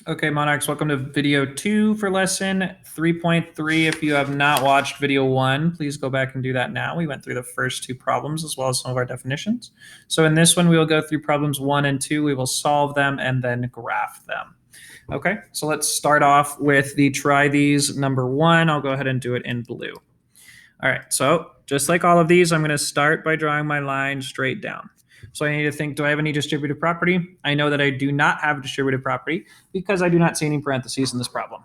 Okay, Monarchs, welcome to video 2 for lesson 3.3. If you have not watched video 1, please go back and do that now. We went through the first 2 problems as well as some of our definitions. So in this one, we will go through problems 1 and 2. We will solve them and then graph them. Okay, so let's start off with the try these number 1. I'll go ahead and do it in blue. All right, so just like all of these, I'm going to start by drawing my line straight down. So I need to think, do I have any distributive property? I know that I do not have a distributive property because I do not see any parentheses in this problem.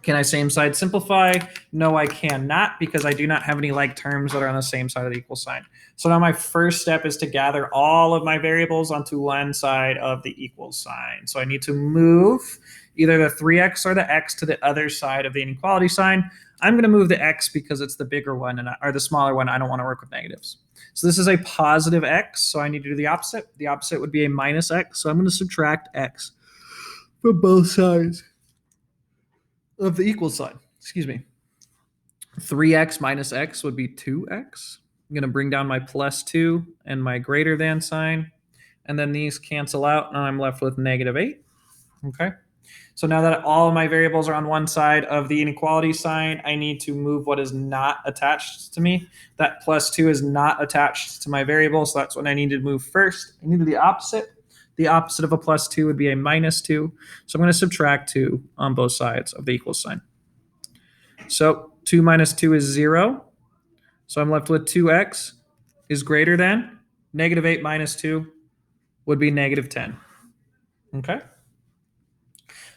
Can I same side simplify? No, I cannot because I do not have any like terms that are on the same side of the equal sign. So now my first step is to gather all of my variables onto one side of the equal sign. So I need to move either the 3x or the x to the other side of the inequality sign. I'm going to move the x because it's the bigger one or the smaller one. I don't want to work with negatives. So this is a positive x, so I need to do the opposite. The opposite would be a minus x, so I'm going to subtract x from both sides of the equal sign. Excuse me. 3x minus x would be 2x. I'm going to bring down my plus 2 and my greater than sign, and then these cancel out, and I'm left with negative 8. Okay. So now that all of my variables are on one side of the inequality sign, I need to move what is not attached to me. That plus 2 is not attached to my variable, so that's what I need to move first. I need to do the opposite. The opposite of a plus 2 would be a minus 2. So I'm going to subtract 2 on both sides of the equal sign. So 2 minus 2 is 0. So I'm left with 2x is greater than negative 8 minus 2 would be negative 10. Okay.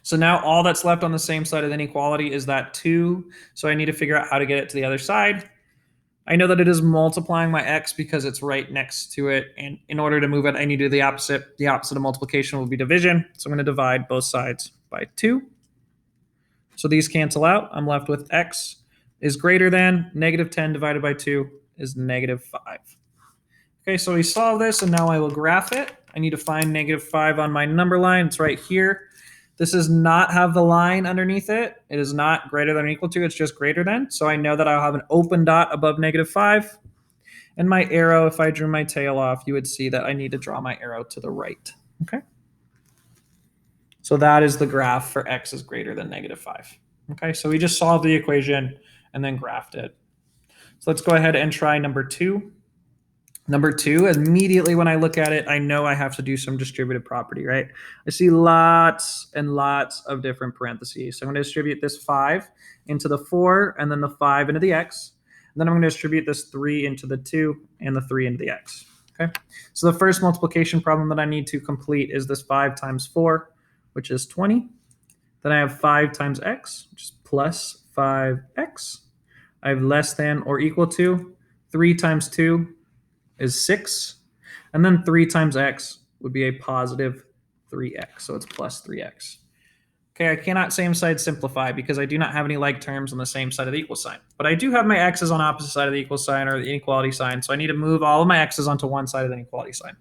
So now all that's left on the same side of the inequality is that 2. So I need to figure out how to get it to the other side. I know that it is multiplying my x because it's right next to it. And in order to move it, I need to do the opposite. The opposite of multiplication will be division. So I'm going to divide both sides by 2. So these cancel out. I'm left with x is greater than negative 10 divided by 2 is negative 5. Okay, so we solve this, and now I will graph it. I need to find negative 5 on my number line. It's right here. This does not have the line underneath it. It is not greater than or equal to. It's just greater than. So I know that I'll have an open dot above negative 5. And my arrow, if I drew my tail off, you would see that I need to draw my arrow to the right. Okay. So that is the graph for x is greater than negative 5. Okay, so we just solved the equation and then graphed it. So let's go ahead and try number 2. Number 2, immediately when I look at it, I know I have to do some distributive property, right? I see lots and lots of different parentheses. So I'm going to distribute this 5 into the 4 and then the 5 into the x. And then I'm going to distribute this 3 into the 2 and the 3 into the x. Okay. So the first multiplication problem that I need to complete is this 5 times 4, which is 20. Then I have 5 times x, which is plus 5x. I have less than or equal to 3 times 2 is 6. And then 3 times x would be a positive 3x. So it's plus 3x. Okay, I cannot same side simplify because I do not have any like terms on the same side of the equal sign. But I do have my x's on opposite side of the equal sign or the inequality sign. So I need to move all of my x's onto one side of the inequality sign.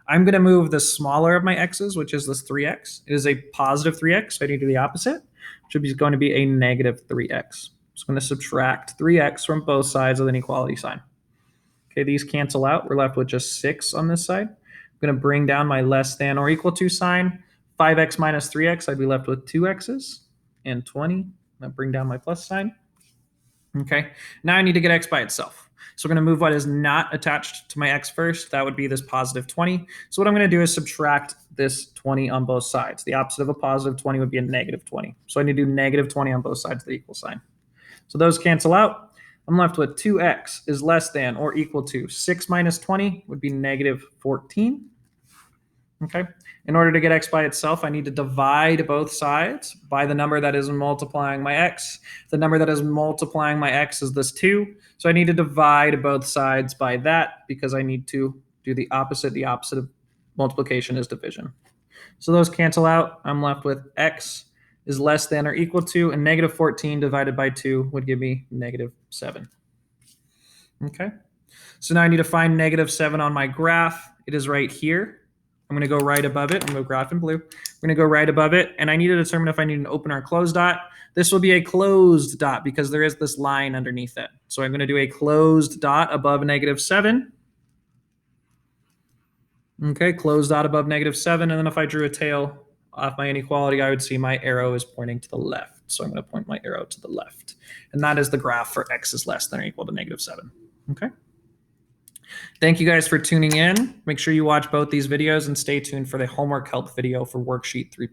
I'm going to move the smaller of my x's, which is this 3x. It is a positive 3x, so I need to do the opposite, which is going to be a negative 3x. So I'm going to subtract 3x from both sides of the inequality sign. Okay, these cancel out. We're left with just 6 on this side. I'm going to bring down my less than or equal to sign. 5x minus 3x, I'd be left with 2x's and 20. I'll bring down my plus sign. Okay, now I need to get x by itself. So we're going to move what is not attached to my x first. That would be this positive 20. So what I'm going to do is subtract this 20 on both sides. The opposite of a positive 20 would be a negative 20. So I need to do negative 20 on both sides of the equal sign. So those cancel out. I'm left with 2x is less than or equal to 6 minus 20 would be negative 14. Okay. In order to get x by itself, I need to divide both sides by the number that is multiplying my x. The number that is multiplying my x is this 2. So I need to divide both sides by that because I need to do the opposite. The opposite of multiplication is division. So those cancel out. I'm left with x is less than or equal to, and negative 14 divided by 2 would give me negative 7. Okay. So now I need to find negative 7 on my graph. It is right here. I'm going to go right above it. I'm going to graph in blue. I'm going to go right above it, and I need to determine if I need an open or closed dot. This will be a closed dot because there is this line underneath it. So I'm going to do a closed dot above negative 7. Okay, closed dot above negative 7, and then if I drew a tail, off my inequality, I would see my arrow is pointing to the left. So I'm going to point my arrow to the left. And that is the graph for x is less than or equal to -7. Okay. Thank you guys for tuning in. Make sure you watch both these videos and stay tuned for the homework help video for worksheet 3.